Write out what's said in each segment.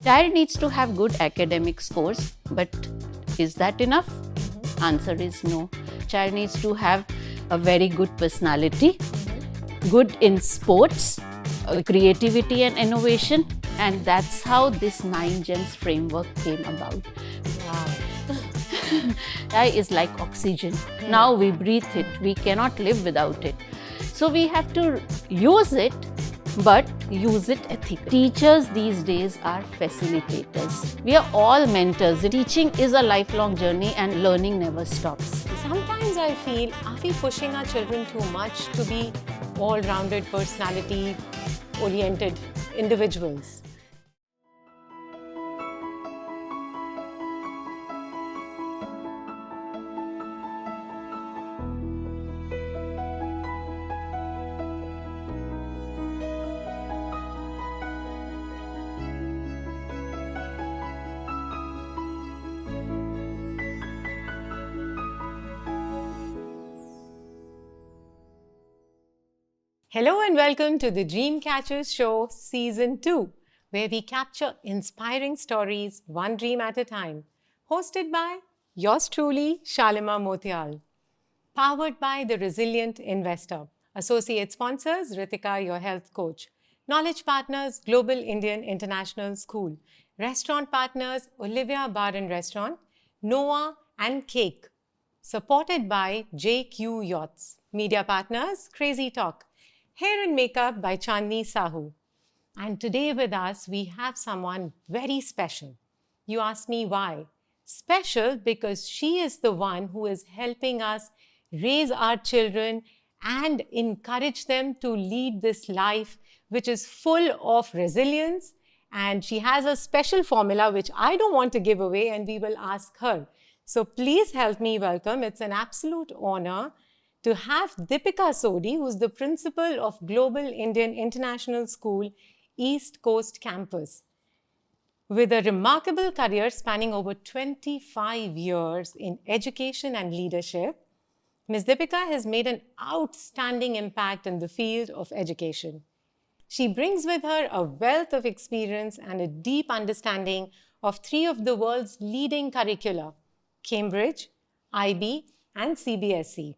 Child needs to have good academic scores, but is that enough? Answer is no. Child needs to have a very good personality, good in sports, creativity and innovation, and that's how this 9 gems framework came about. Wow. AI is like oxygen. Now we breathe it. We cannot live without it. So we have to use it, but use it ethically. Teachers these days are facilitators. We are all mentors. Teaching is a lifelong journey and learning never stops. Sometimes I feel, are we pushing our children too much to be all-rounded, personality-oriented individuals? Hello and welcome to the Dream Catchers Show Season 2, where we capture inspiring stories one dream at a time. Hosted by yours truly, Shalima Motial. Powered by The Resilient Investor. Associate sponsors, Ritika, your health coach. Knowledge partners, Global Indian International School. Restaurant partners, Olivia Bar and Restaurant, Noah and Cake. Supported by JQ Yachts. Media partners, Crazy Talk. Hair and makeup by Chandni Sahu. And today with us, we have someone very special. You ask me why? Special because she is the one who is helping us raise our children and encourage them to lead this life which is full of resilience. And she has a special formula which I don't want to give away, and we will ask her. So please help me welcome. It's an absolute honor to have Deepika Sodhi, who's the principal of Global Indian International School, East Coast campus. With a remarkable career spanning over 25 years in education and leadership, Ms. Deepika has made an outstanding impact in the field of education. She brings with her a wealth of experience and a deep understanding of 3 of the world's leading curricula, Cambridge, IB, and CBSE.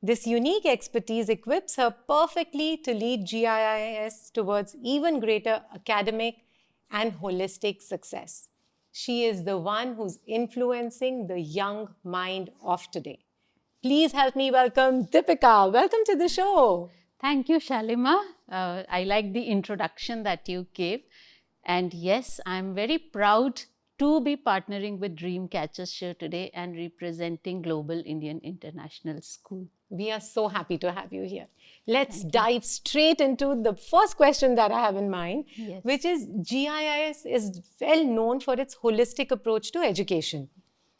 This unique expertise equips her perfectly to lead GIIS towards even greater academic and holistic success. She is the one who's influencing the young mind of today. Please help me welcome Deepika. Welcome to the show. Thank you, Shalima. I like the introduction that you gave. And yes, I'm very proud to be partnering with Dream Catchers Show today and representing Global Indian International School. We are so happy to have you here. Let's dive straight into the first question that I have in mind, which is GIIS is well known for its holistic approach to education.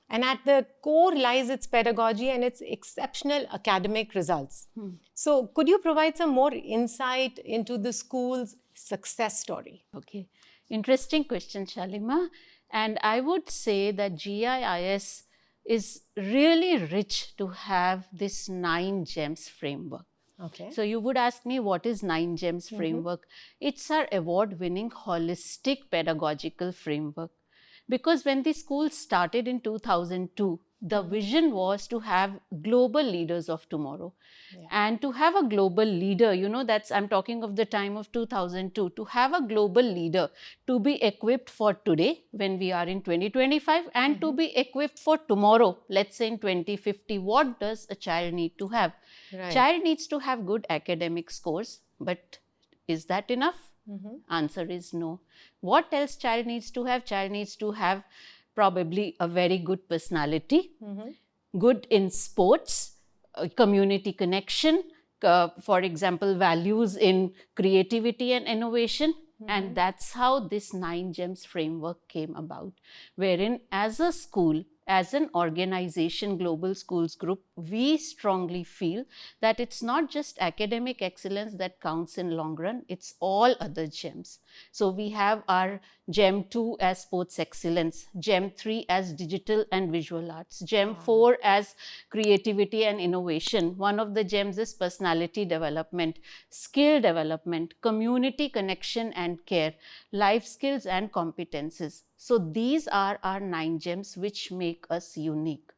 And at the core lies its pedagogy and its exceptional academic results. So could you provide some more insight into the school's success story? Okay, interesting question, Shalima. And I would say that GIIS is really rich to have this 9 gems framework. Okay. So you would ask me, what is 9 gems framework? It's our award-winning holistic pedagogical framework. Because when the school started in 2002, the vision was to have global leaders of tomorrow. And to have a global leader, I'm talking of the time of 2002, to have a global leader, to be equipped for today when we are in 2025 and to be equipped for tomorrow, let's say in 2050, what does a child need to have? Right. Child needs to have good academic scores, but is that enough? Answer is no. What else child needs to have? Child needs to have probably a very good personality, good in sports, community connection, for example, values in creativity and innovation. And that's how this 9 gems framework came about, wherein as a school, as an organization, Global Schools Group, we strongly feel that it's not just academic excellence that counts in long run, it's all other gems. So we have our gem 2 as sports excellence, gem 3 as digital and visual arts, gem 4 as creativity and innovation. One of the gems is personality development, skill development, community connection and care, life skills and competences. So these are our 9 gems which make us unique.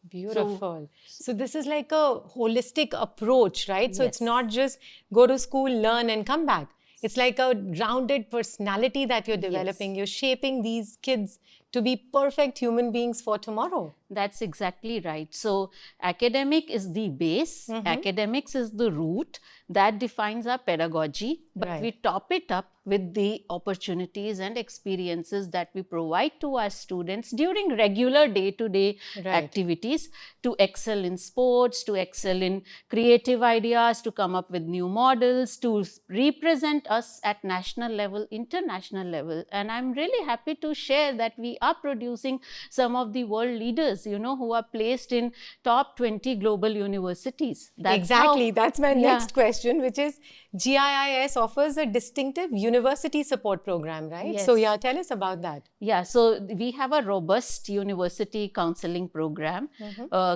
Beautiful. So this is like a holistic approach, right? So it's Yes. not just go to school, learn and come back. It's like a rounded personality that you're developing. You're shaping these kids to be perfect human beings for tomorrow. That's exactly right. So academic is the base, academics is the root that defines our pedagogy, but Right. we top it up with the opportunities and experiences that we provide to our students during regular day-to-day Right. activities to excel in sports, to excel in creative ideas, to come up with new models, to represent us at national level, international level. And I'm really happy to share that we are producing some of the world leaders, who are placed in top 20 global universities. Exactly. That's my Yeah. next question, which is GIIS offers a distinctive university support program, right? So Yes. tell us about that. Yeah, so we have a robust university counseling program,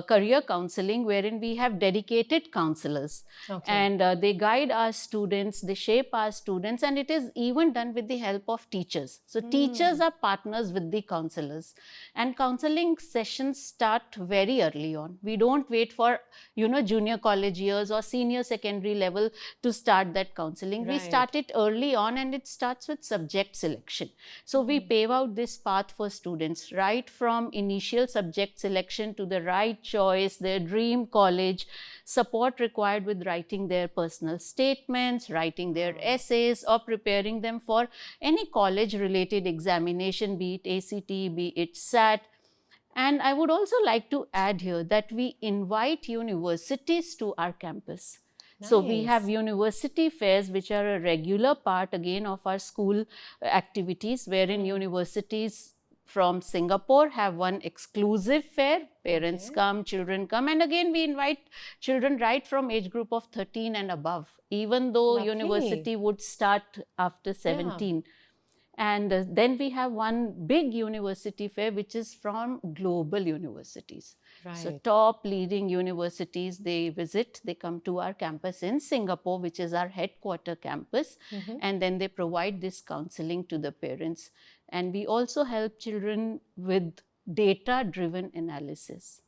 career counseling, wherein we have dedicated counselors. Okay. And they guide our students, they shape our students, and it is even done with the help of teachers. So teachers are partners with the counselors. And counseling sessions start very early on. We don't wait for, junior college years or senior secondary level to start that counseling. We Right. start it early on, and it starts with subject selection. So we pave out this path for students right from initial subject selection to the right choice, their dream college, support required with writing their personal statements, writing their essays, or preparing them for any college related examination, be it ACT, be it SAT. And I would also like to add here that we invite universities to our campus. So we have Nice. university fairs, which are a regular part again of our school activities, wherein universities from Singapore have one exclusive fair. Parents come, children come, and again we invite children right from age group of 13 and above, even though Lovely. university would start after 17. And then we have one big university fair, which is from global universities. So Right. top leading universities, they visit, they come to our campus in Singapore, which is our headquarter campus, and then they provide this counseling to the parents. And we also help children with data-driven analysis.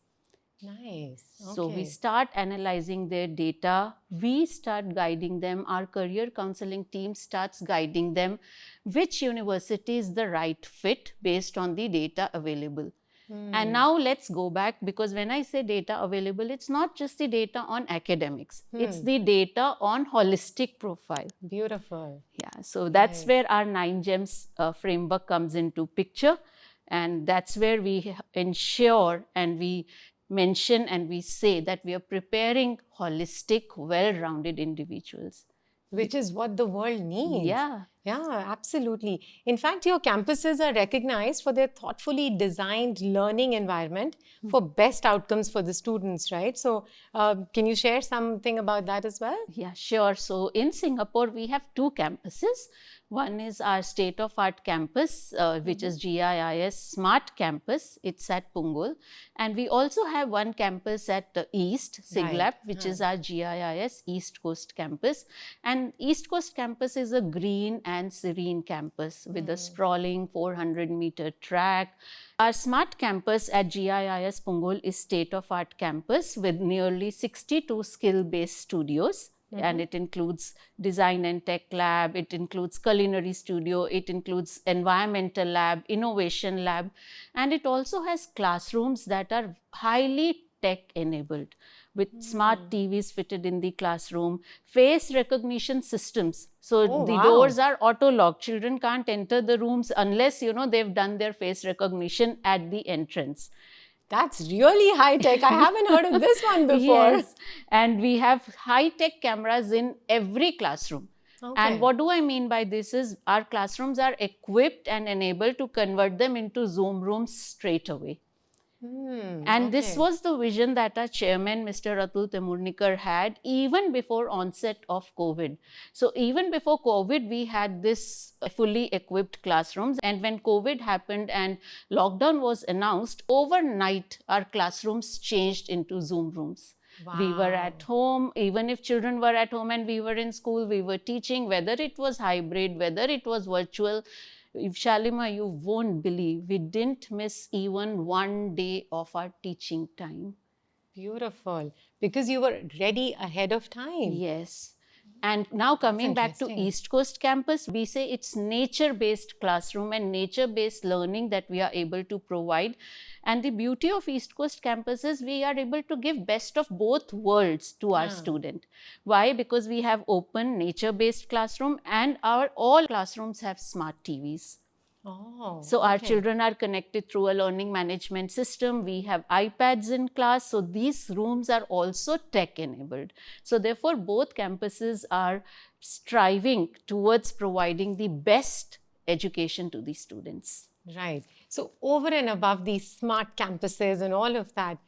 Nice. So we Okay. start analyzing their data, we start guiding them, our career counseling team starts guiding them which university is the right fit based on the data available. And now let's go back, because when I say data available, it's not just the data on academics, it's the data on holistic profile. Beautiful. Yeah, so that's where our 9 gems framework comes into picture, and that's where we ensure and we mention and we say that we are preparing holistic, well-rounded individuals. Which is what the world needs. Yeah. Yeah, absolutely. In fact, your campuses are recognized for their thoughtfully designed learning environment for best outcomes for the students, right? So, can you share something about that as well? Yeah, sure. So in Singapore, we have 2 campuses. One is our state-of-art campus, which is GIIS Smart Campus. It's at Punggol. And we also have one campus at East, Siglap, which is our GIIS East Coast campus. And East Coast campus is a green and serene campus with a sprawling 400-meter track. Our smart campus at GIIS Punggol is state-of-art campus with nearly 62 skill-based studios. And it includes design and tech lab, it includes culinary studio, it includes environmental lab, innovation lab, and it also has classrooms that are highly tech enabled with smart TVs fitted in the classroom, face recognition systems. So the doors are auto locked. Children can't enter the rooms unless, they've done their face recognition at the entrance. That's really high tech. I haven't heard of this one before. Yes, and we have high-tech cameras in every classroom. And what do I mean by this is our classrooms are equipped and enabled to convert them into Zoom rooms straight away. And this Okay. was the vision that our chairman, Mr. Atul Temurnikar, had even before onset of COVID. So even before COVID, we had this fully equipped classrooms. And when COVID happened and lockdown was announced, overnight our classrooms changed into Zoom rooms. We were at Wow. home, even if children were at home and we were in school, we were teaching, whether it was hybrid, whether it was virtual. If Shalima, you won't believe, we didn't miss even one day of our teaching time. Beautiful. Because you were ready ahead of time. Yes. And now That's coming back to interesting. East Coast campus, we say it's nature-based classroom and nature-based learning that we are able to provide. And the beauty of East Coast campus is we are able to give best of both worlds to our Ah. student. Why? Because we have open nature-based classroom and our all classrooms have smart TVs. Oh, So our okay. children are connected through a learning management system. We have iPads in class. So these rooms are also tech enabled. So therefore, both campuses are striving towards providing the best education to the students. Right. So, over and above these smart campuses and all of that,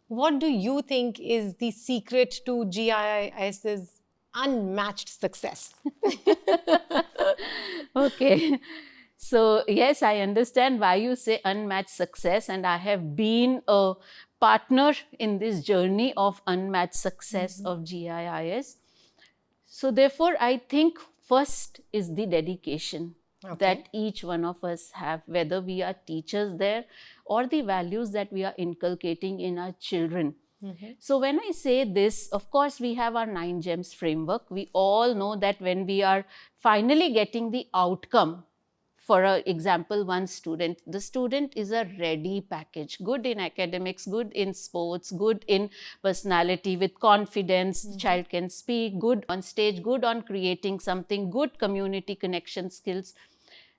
what do you think is the secret to GIIS's unmatched success? Okay. So, yes, I understand why you say unmatched success, and I have been a partner in this journey of unmatched success of GIIS. So, therefore, I think first is the dedication that each one of us have, whether we are teachers there or the values that we are inculcating in our children. So when I say this, of course, we have our 9 gems framework. We all know that when we are finally getting the outcome, for example, one student, the student is a ready package, good in academics, good in sports, good in personality, with confidence, the child can speak, good on stage, good on creating something, good community connection skills.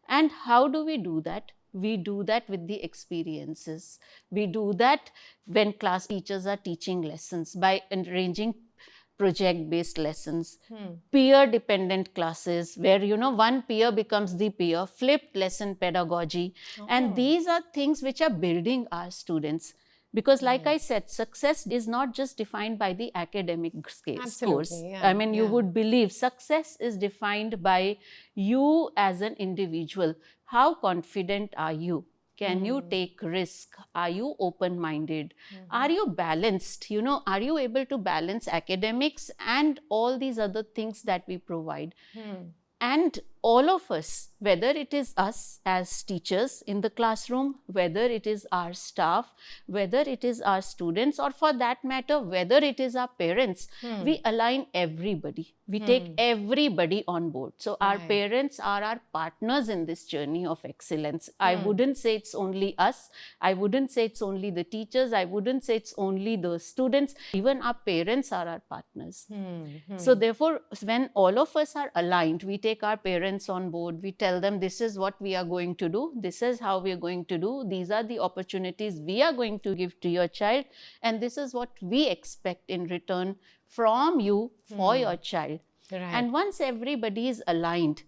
And how do we do that? We do that with the experiences. We do that when class teachers are teaching lessons by arranging project-based lessons, peer-dependent classes where, one peer becomes the peer, flipped lesson pedagogy. And these are things which are building our students. Because like I said, success is not just defined by the academic scores. Absolutely, I yeah, mean, you yeah. would believe success is defined by you as an individual. How confident are you? Can you take risk? Are you open-minded? Are you balanced? Are you able to balance academics and all these other things that we provide? And all of us, whether it is us as teachers in the classroom, whether it is our staff, whether it is our students, or for that matter, whether it is our parents, we align everybody. We take everybody on board. So our Right. parents are our partners in this journey of excellence. I wouldn't say it's only us. I wouldn't say it's only the teachers. I wouldn't say it's only the students. Even our parents are our partners. So therefore, when all of us are aligned, we take our parents on board, we tell them this is what we are going to do, this is how we are going to do, these are the opportunities we are going to give to your child, and this is what we expect in return from you for your child. Right. And once everybody is aligned,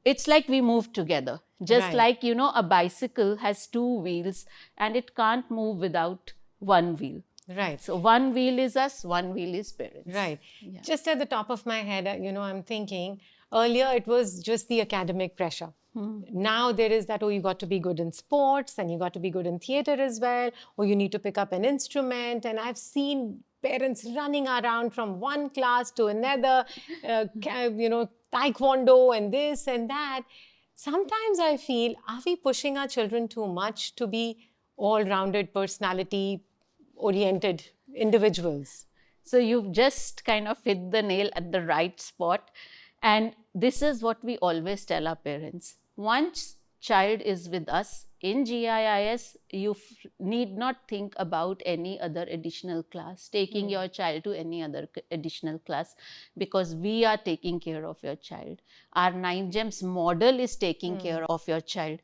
it's like we move together. Just Right. like, a bicycle has 2 wheels and it can't move without one wheel. Right. So one wheel is us, one wheel is parents. Right. Just at the top of my head, I'm thinking earlier it was just the academic pressure. Now there is that, you got to be good in sports and you got to be good in theater as well, or you need to pick up an instrument. And I've seen parents running around from one class to another, taekwondo and this and that. Sometimes I feel, are we pushing our children too much to be all-rounded, personality-oriented individuals? So you've just kind of hit the nail at the right spot. And this is what we always tell our parents. Once child is with us in GIIS, you need not think about any other additional class, taking your child to any other additional class, because we are taking care of your child. Our 9 gems model is taking care of your child.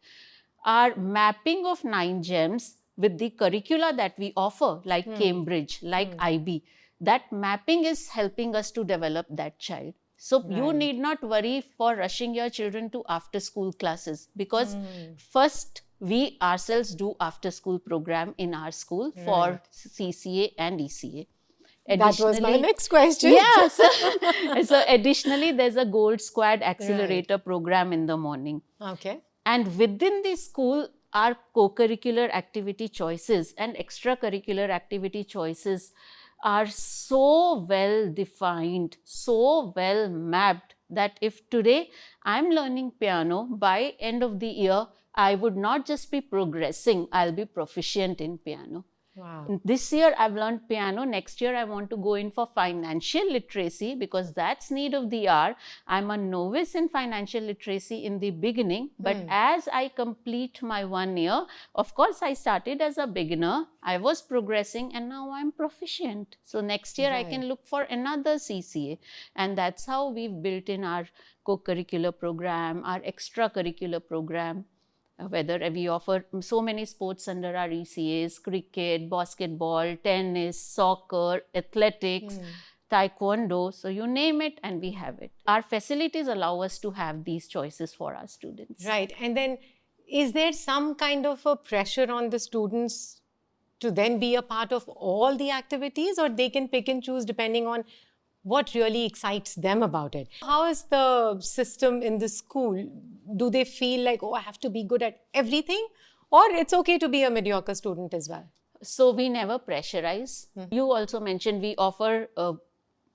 Our mapping of 9 gems with the curricula that we offer, like Cambridge, like IB, that mapping is helping us to develop that child. So you Right. need not worry for rushing your children to after school classes, because first we ourselves do after school program in our school for Right. CCA and ECA. That was my Additionally, next question. yeah, so additionally there's a Gold Squad accelerator Right. program in the morning. Okay. And within the school, our co-curricular activity choices and extracurricular activity choices are so well defined, so well mapped, that if today I'm learning piano, by end of the year, I would not just be progressing, I'll be proficient in piano. Wow. This year I've learned piano. Next year I want to go in for financial literacy, because that's need of the hour. I'm a novice in financial literacy in the beginning, but as I complete my 1 year, of course I started as a beginner, I was progressing, and now I'm proficient. So next year I can Right. look for another CCA. And that's how we've built in our co-curricular program, our extracurricular program. Whether we offer so many sports under our ECAs: cricket, basketball, tennis, soccer, athletics, taekwondo, so you name it and we have it. Our facilities allow us to have these choices for our students. Right. And then is there some kind of a pressure on the students to then be a part of all the activities, or they can pick and choose depending on what really excites them about it? How is the system in the school? Do they feel like, oh, I have to be good at everything, or it's okay to be a mediocre student as well? So we never pressurize. You also mentioned we offer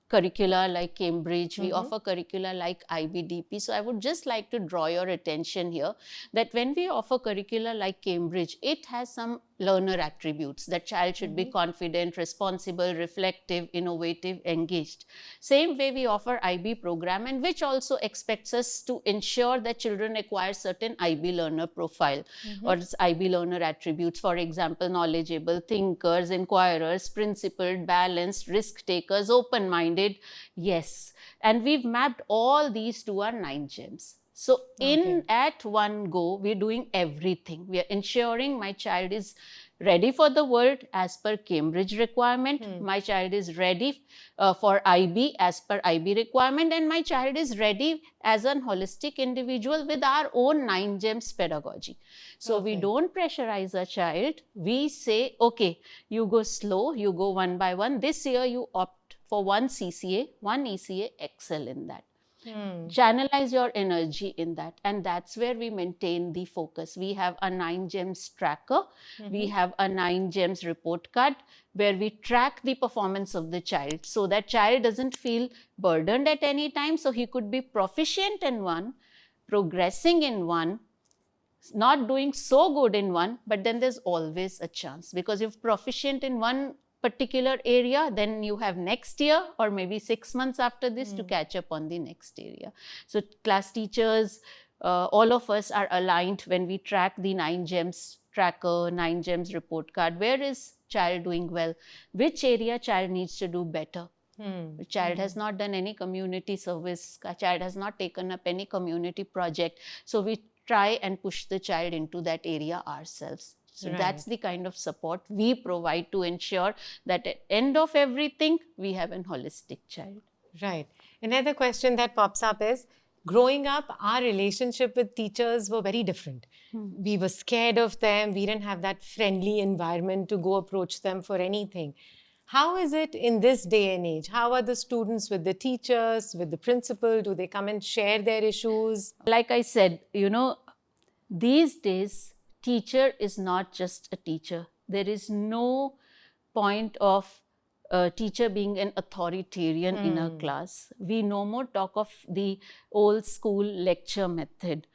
curricula like Cambridge, we offer curricula like IBDP. So I would just like to draw your attention here that when we offer curricula like Cambridge, it has some learner attributes. That child should be confident, responsible, reflective, innovative, engaged. Same way we offer IB program, and which also expects us to ensure that children acquire certain IB learner profile or IB learner attributes. For example, knowledgeable, thinkers, inquirers, principled, balanced, risk takers, open-minded. Yes, and we've mapped all these to our 9 gems. So at one go, we're doing everything. We are ensuring my child is ready for the world as per Cambridge requirement. My child is ready for IB as per IB requirement, and my child is ready as an holistic individual with our own 9 gems pedagogy. So we don't pressurize a child. We say, okay, you go slow, you go one by one. This year you opt for one CCA, one ECA, excel in that. Channelize your energy in that, and that's where we maintain the focus. We have a 9 gems tracker, we have a 9 gems report card where we track the performance of the child, so that child doesn't feel burdened at any time. So he could be proficient in one, progressing in one, not doing so good in one, but then there's always a chance, because if proficient in one particular area, then you have next year or maybe 6 months after this to catch up on the next area. So class teachers, all of us are aligned when we track the 9 gems tracker, 9 gems report card. Where is child doing well? Which area child needs to do better? The child has not done any community service, a child has not taken up any community project. So we try and push the child into that area ourselves. So that's the kind of support we provide to ensure that at the end of everything, we have an holistic child. Right. Another question that pops up is, growing up, our relationship with teachers were very different. We were scared of them. We didn't have that friendly environment to go approach them for anything. How is it in this day and age? How are the students with the teachers, with the principal? Do they come and share their issues? Like I said, these days, teacher is not just a teacher. There is no point of a teacher being an authoritarian in a class. We no more talk of the old school lecture method.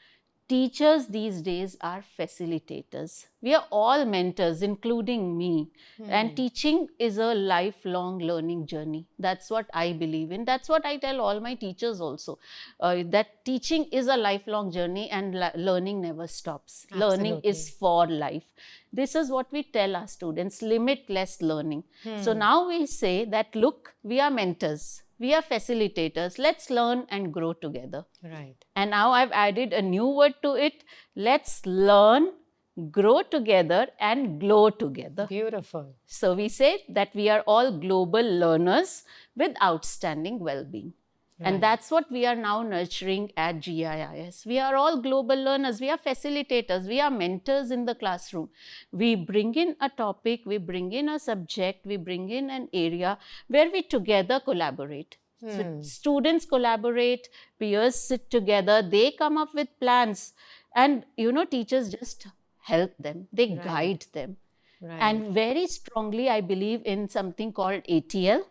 Teachers these days are facilitators. We are all mentors, including me. And teaching is a lifelong learning journey. That's what I believe in. That's what I tell all my teachers also. That teaching is a lifelong journey, and learning never stops. Learning is for life. This is what we tell our students, limitless learning. So now we say that, look, we are mentors. We are facilitators. Let's learn and grow together. Right. And now I've added a new word to it. Let's learn, grow together, and glow together. Beautiful. So we say that we are all global learners with outstanding well-being. And that's what we are now nurturing at GIIS. We are all global learners. We are facilitators. We are mentors in the classroom. We bring in a topic, we bring in a subject, we bring in an area where we together collaborate. So students collaborate, peers sit together, they come up with plans, and teachers just help them, they guide them. And very strongly, I believe in something called ATL,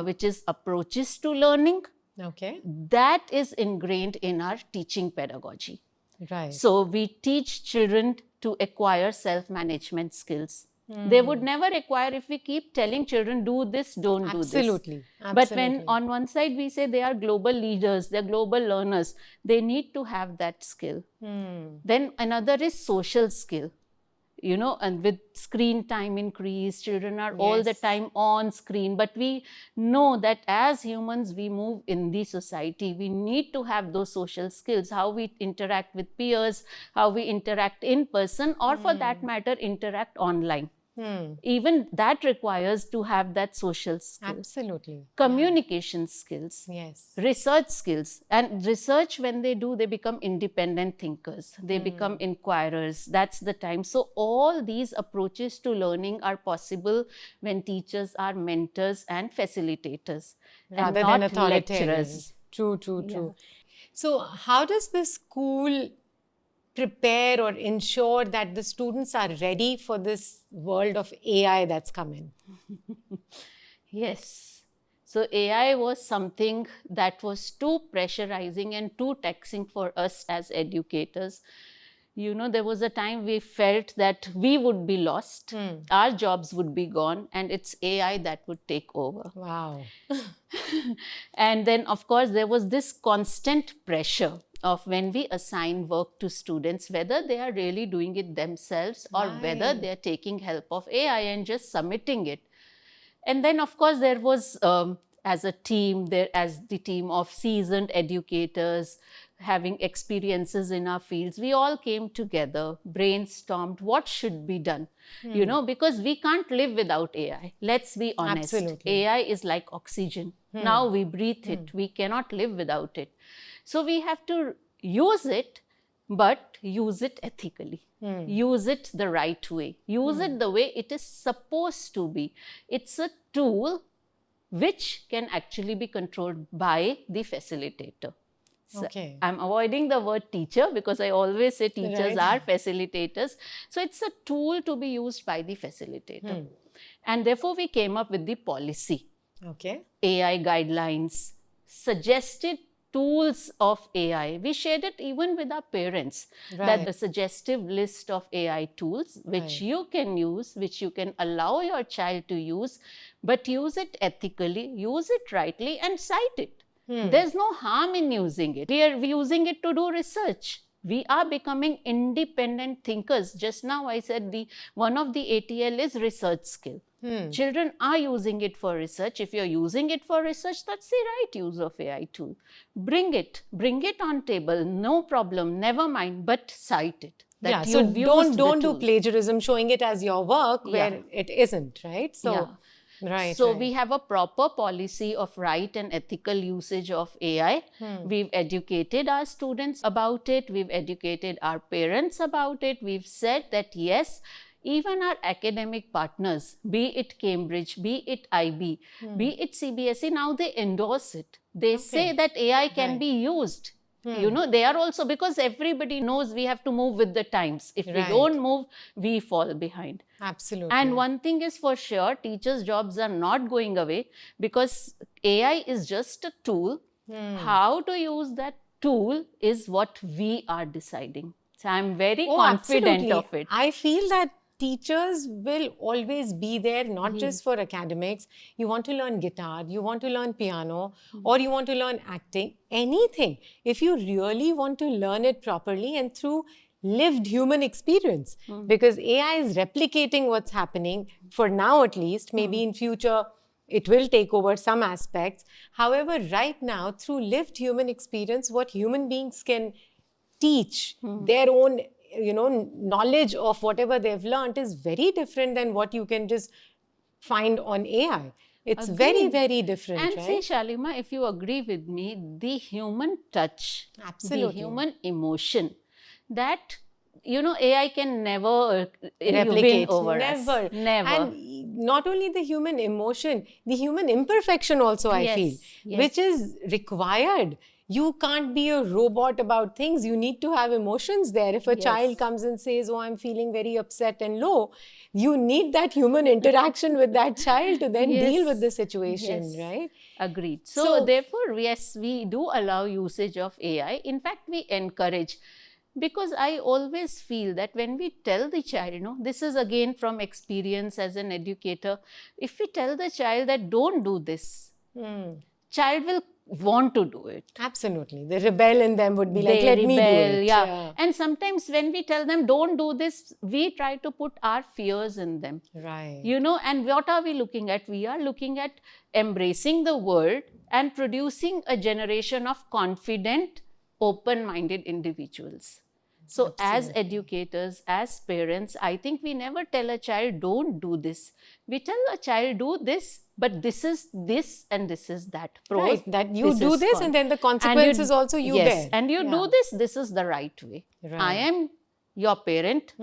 which is approaches to learning. Okay. That is ingrained in our teaching pedagogy. Right. So we teach children to acquire self-management skills. They would never acquire if we keep telling children, do this, don't do this. Absolutely. But when on one side we say they are global leaders, they're global learners, they need to have that skill. Then another is social skill. And with screen time increase, children are all the time on screen. But we know that as humans, we move in the society. We need to have those social skills, how we interact with peers, how we interact in person, or for that matter, interact online. Even that requires to have that social skill. Absolutely. Communication skills. Yes. Research skills. And research, when they do, they become independent thinkers. They become inquirers. That's the time. So all these approaches to learning are possible when teachers are mentors and facilitators. Rather and than not authoritarian. lecturers. True. So how does the school prepare or ensure that the students are ready for this world of AI that's come in? Yes. So AI was something that was too pressurizing and too taxing for us as educators. There was a time we felt that we would be lost, our jobs would be gone, and it's AI that would take over. Wow. And then, of course, there was this constant pressure of when we assign work to students, whether they are really doing it themselves or whether they are taking help of AI and just submitting it. And then, of course, there was, as a team, as the team of seasoned educators, having experiences in our fields, we all came together, brainstormed what should be done, because we can't live without AI. Let's be honest. Absolutely. AI is like oxygen. Now we breathe it. We cannot live without it. So we have to use it, but use it ethically. Use it the right way. Use it the way it is supposed to be. It's a tool which can actually be controlled by the facilitator. So Okay. I'm avoiding the word teacher because I always say teachers are facilitators. So it's a tool to be used by the facilitator. And therefore, we came up with the policy. Okay. AI guidelines, suggested tools of AI. We shared it even with our parents, that the suggestive list of AI tools which you can use, which you can allow your child to use, but use it ethically, use it rightly, and cite it. There's no harm in using it. We are using it to do research. We are becoming independent thinkers. Just now I said one of the ATL is research skill. Children are using it for research. If you're using it for research, that's the right use of AI tool. Bring it on table, no problem, never mind, but cite it. Yeah, so don't do plagiarism, showing it as your work where it isn't, right? So, So we have a proper policy of right and ethical usage of AI. We've educated our students about it. We've educated our parents about it. We've said that yes, even our academic partners, be it Cambridge, be it IB, be it CBSE, now they endorse it. They say that AI can be used. They are also, because everybody knows we have to move with the times. If we don't move, we fall behind. Absolutely. And one thing is for sure, teachers' jobs are not going away because AI is just a tool. How to use that tool is what we are deciding. So I'm very confident of it. I feel that teachers will always be there, not just for academics. You want to learn guitar, you want to learn piano, or you want to learn acting, anything. If you really want to learn it properly and through lived human experience, because AI is replicating what's happening for now at least. Maybe in future it will take over some aspects. However, right now, through lived human experience, what human beings can teach, their own knowledge of whatever they've learned is very different than what you can just find on AI. It's very, Agreed. very different, And see, right? Shalima, if you agree with me, the human touch, the Absolutely. human emotion, that, AI can never win Replicate. over Never. us. Never. And not only the human emotion, the human imperfection also, I feel, Yes, which yes. is required. You can't be a robot about things. You need to have emotions there. If a child Yes. comes and says, "Oh, I'm feeling very upset and low," you need that human interaction with that child to then deal with the situation, Yes. right? Agreed. So, So, therefore, yes, we do allow usage of AI. In fact, we encourage, because I always feel that when we tell the child, this is again from experience as an educator, if we tell the child that don't do this, child will want to do it. absolutely. The rebel in them would be like, They "Let me do rebel, it." yeah. And sometimes when we tell them don't do this, we try to put our fears in them. Right. And what are we looking at? We are looking at embracing the world and producing a generation of confident, open-minded individuals. So as educators, as parents, I think we never tell a child, don't do this. We tell a child, do this, but this is this and this is that. Pros, Right, that you do is this con. and then the consequences also you yes, bear. and you do this is the right way. I Right. am your parent.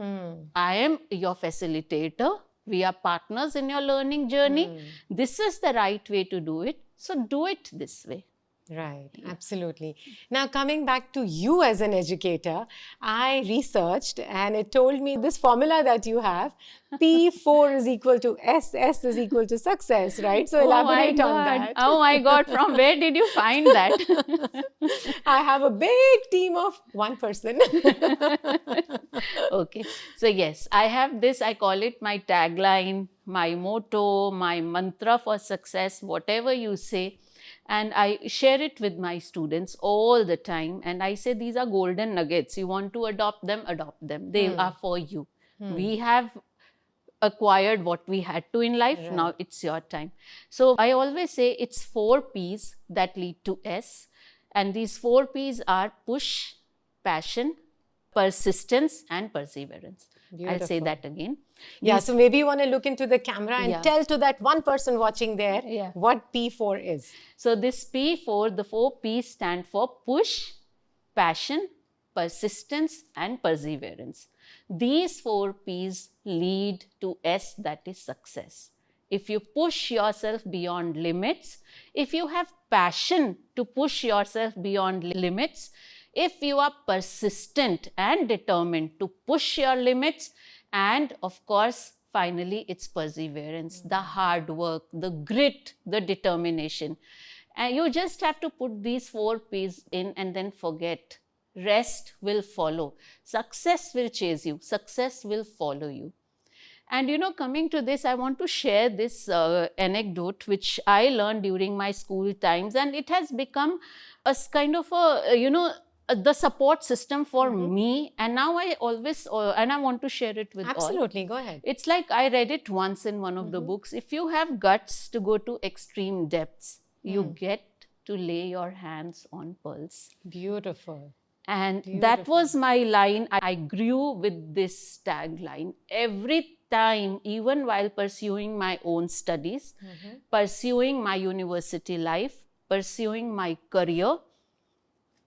I am your facilitator. We are partners in your learning journey. This is the right way to do it. So do it this way. Right, absolutely. Now, coming back to you as an educator, I researched and it told me this formula that you have, P4 is equal to S, S is equal to success, right? So, elaborate on that. Oh my God, from where did you find that? I have a big team of one person. Okay, so yes, I have this, I call it my tagline, my motto, my mantra for success, whatever you say. And I share it with my students all the time. And I say, these are golden nuggets. You want to adopt them, adopt them. They are for you. We have acquired what we had to in life. Right. Now it's your time. So I always say it's 4 P's that lead to S. And these 4 P's are push, passion, persistence, and perseverance. Beautiful. I'll say that again. Yeah, so maybe you want to look into the camera and tell to that one person watching there what P4 is. So this P4, the 4 P's stand for push, passion, persistence, and perseverance. These 4 P's lead to S, that is success. If you push yourself beyond limits, if you have passion to push yourself beyond limits, if you are persistent and determined to push your limits, and of course, finally, it's perseverance, the hard work, the grit, the determination. And you just have to put these 4 P's in and then forget. Rest will follow. Success will chase you. Success will follow you. And coming to this, I want to share this anecdote which I learned during my school times, and it has become a kind of a, the support system for me. And now I always, and I want to share it with all. Absolutely, go ahead. It's like I read it once in one of the books. If you have guts to go to extreme depths, you get to lay your hands on pearls. Beautiful. And that was my line. I grew with this tagline. Every time, even while pursuing my own studies, pursuing my university life, pursuing my career,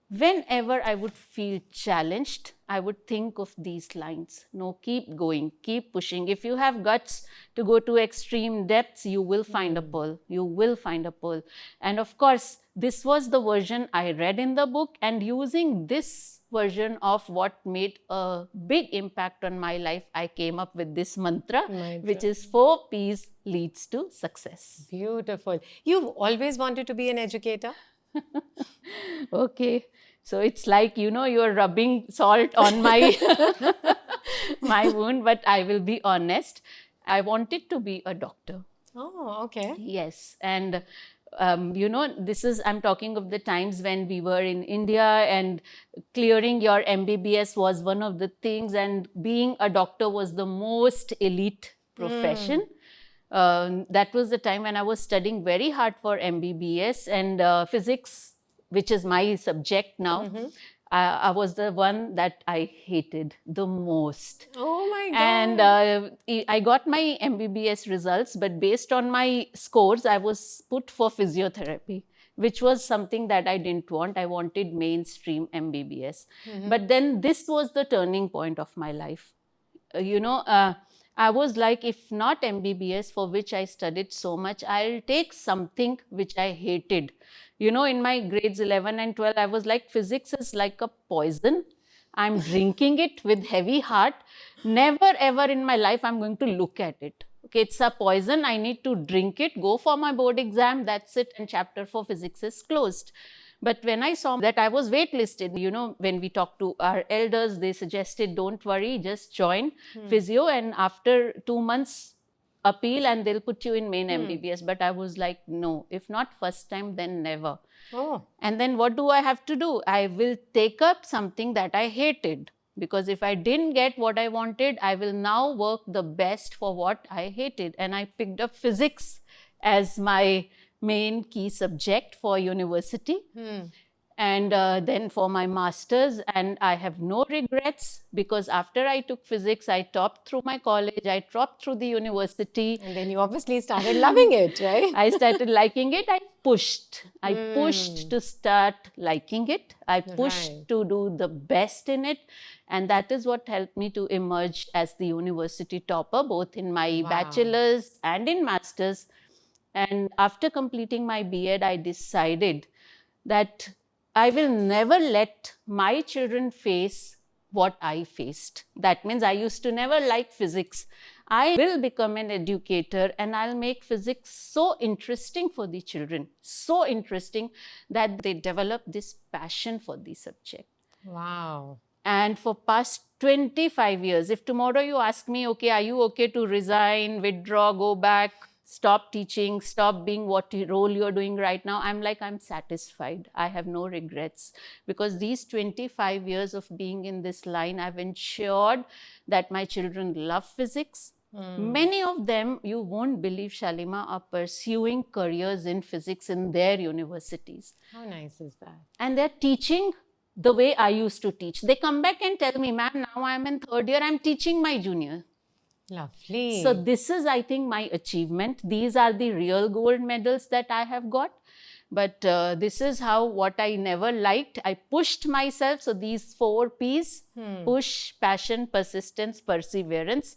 whenever I would feel challenged, I would think of these lines. No, keep going, keep pushing. If you have guts to go to extreme depths, you will find a pearl. You will find a pearl. And of course, this was the version I read in the book, and using this version of what made a big impact on my life, I came up with this mantra, which is 4 P's leads to success. Beautiful. You've always wanted to be an educator? Okay. So it's like, you're rubbing salt on my, my wound, but I will be honest. I wanted to be a doctor. Oh, okay. Yes. And, I'm talking of the times when we were in India, and clearing your MBBS was one of the things, and being a doctor was the most elite profession. That was the time when I was studying very hard for MBBS, and physics, which is my subject now. I was the one that I hated the most. Oh my God. And I got my MBBS results, but based on my scores, I was put for physiotherapy, which was something that I didn't want. I wanted mainstream MBBS. But then this was the turning point of my life. I was like, if not MBBS, for which I studied so much, I'll take something which I hated. In my grades 11 and 12, I was like, physics is like a poison. I'm drinking it with heavy heart. Never ever in my life I'm going to look at it. Okay, it's a poison. I need to drink it, go for my board exam. That's it. And chapter for physics is closed. But when I saw that I was waitlisted, when we talked to our elders, they suggested, don't worry, just join physio. And after 2 months, appeal and they'll put you in main MBBS. But I was like, no, if not first time, then never. Oh. And then what do I have to do? I will take up something that I hated. Because if I didn't get what I wanted, I will now work the best for what I hated. And I picked up physics as my main key subject for university. And then for my master's, and I have no regrets, because after I took physics, I topped through my college, I topped through the university. And then you obviously started loving it, right? I started liking it. I pushed to start liking it. I pushed to do the best in it. And that is what helped me to emerge as the university topper, both in my bachelor's and in master's. And after completing my B.Ed, I decided that I will never let my children face what I faced. That means I used to never like physics. I will become an educator and I'll make physics so interesting for the children, so interesting that they develop this passion for the subject. Wow. And for past 25 years, if tomorrow you ask me, okay, are you okay to resign, withdraw, go back, stop teaching, stop being what role you're doing right now, I'm like, I'm satisfied. I have no regrets, because these 25 years of being in this line, I've ensured that my children love physics. Many of them, you won't believe, Shalima, are pursuing careers in physics in their universities. How nice is that? And they're teaching the way I used to teach. They come back and tell me, ma'am, now I'm in third year, I'm teaching my junior. Lovely. So this is, I think, my achievement. These are the real gold medals that I have got. But this is how, what I never liked, I pushed myself. So these 4 P's, push, passion, persistence, perseverance.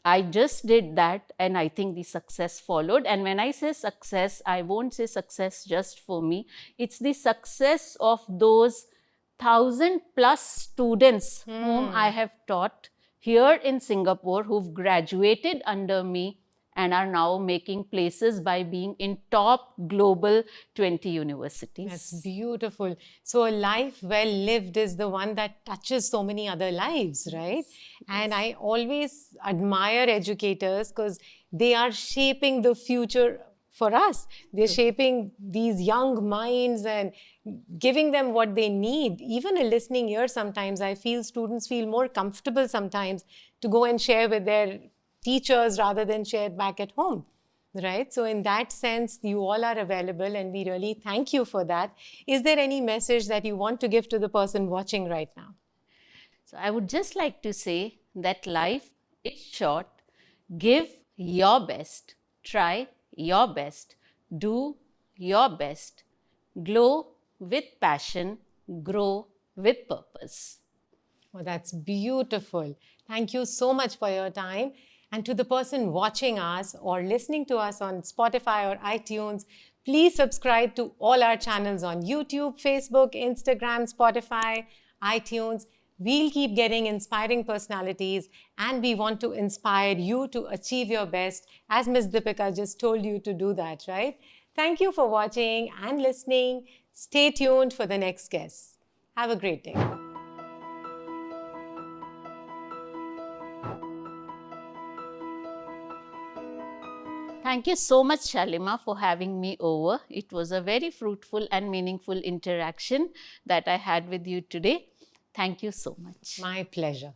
I just did that, and I think the success followed. And when I say success, I won't say success just for me. It's the success of those 1,000+ students whom I have taught here in Singapore, who've graduated under me and are now making places by being in top global 20 universities. That's beautiful. So a life well lived is the one that touches so many other lives, right? And I always admire educators because they are shaping the future for us. They're shaping these young minds and giving them what they need. Even a listening ear, sometimes I feel students feel more comfortable sometimes to go and share with their teachers rather than share it back at home, right? So in that sense, you all are available and we really thank you for that. Is there any message that you want to give to the person watching right now? So I would just like to say that life is short. Give your best. Try your best. Do your best. Glow with passion. Grow with purpose. Oh, that's beautiful. Thank you so much for your time. And to the person watching us or listening to us on Spotify or iTunes, please subscribe to all our channels on YouTube, Facebook, Instagram, Spotify, iTunes. We'll keep getting inspiring personalities, and we want to inspire you to achieve your best, as Ms. Deepika just told you to do that, right? Thank you for watching and listening. Stay tuned for the next guest. Have a great day. Thank you so much, Shalima, for having me over. It was a very fruitful and meaningful interaction that I had with you today. Thank you so much. My pleasure.